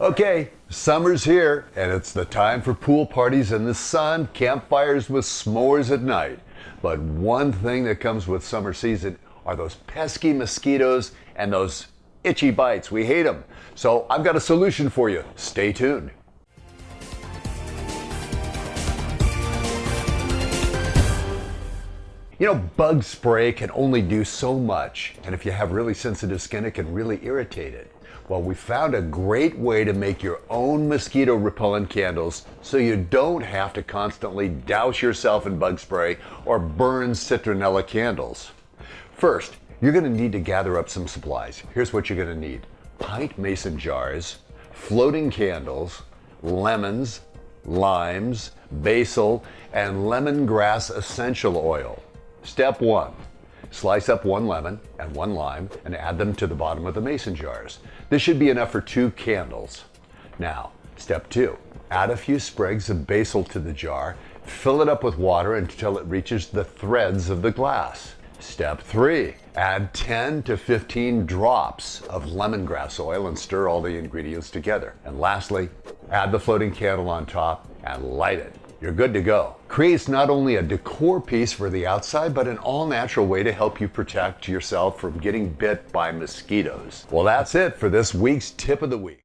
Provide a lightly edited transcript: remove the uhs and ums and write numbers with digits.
Okay, summer's here, and it's the time for pool parties in the sun, campfires with s'mores at night. But one thing that comes with summer season are those pesky mosquitoes and those itchy bites. We hate them. So I've got a solution for you. Stay tuned. You know, bug spray can only do so much, and if you have really sensitive skin, it can really irritate it. Well, we found a great way to make your own mosquito repellent candles so you don't have to constantly douse yourself in bug spray or burn citronella candles. First, you're going to need to gather up some supplies. Here's what you're going to need: pint mason jars, floating candles, lemons, limes, basil, and lemongrass essential oil. Step 1. Slice up 1 lemon and 1 lime and add them to the bottom of the mason jars. This should be enough for 2 candles. Now, step 2. Add a few sprigs of basil to the jar. Fill it up with water until it reaches the threads of the glass. Step 3. Add 10 to 15 drops of lemongrass oil and stir all the ingredients together. And lastly, add the floating candle on top and light it. You're good to go. Creates not only a decor piece for the outside, but an all-natural way to help you protect yourself from getting bit by mosquitoes. Well, that's it for this week's Tip of the Week.